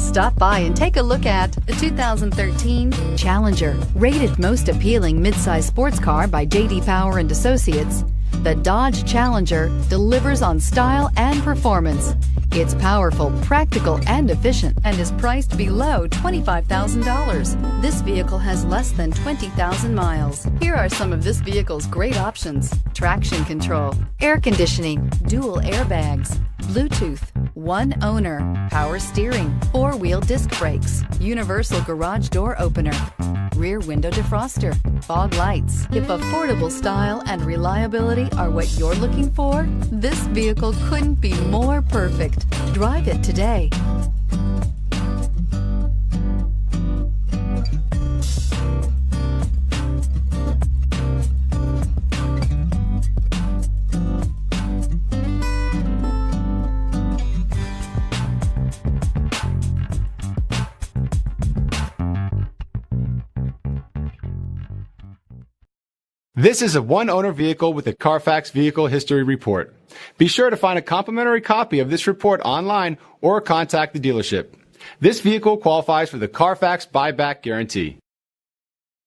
Stop by and take a look at the 2013 Challenger. Rated most appealing midsize sports car by J.D. Power and Associates, the Dodge Challenger delivers on style and performance. It's powerful, practical, and efficient, and is priced below $25,000. This vehicle has less than 20,000 miles. Here are some of this vehicle's great options: traction control, air conditioning, dual airbags, Bluetooth, one owner, power steering, four-wheel disc brakes, universal garage door opener, rear window defroster, fog lights. If affordable style and reliability are what you're looking for, this vehicle couldn't be more perfect. Drive it today. This is a one-owner vehicle with a Carfax Vehicle History Report. Be sure to find a complimentary copy of this report online or contact the dealership. This vehicle qualifies for the Carfax Buyback Guarantee.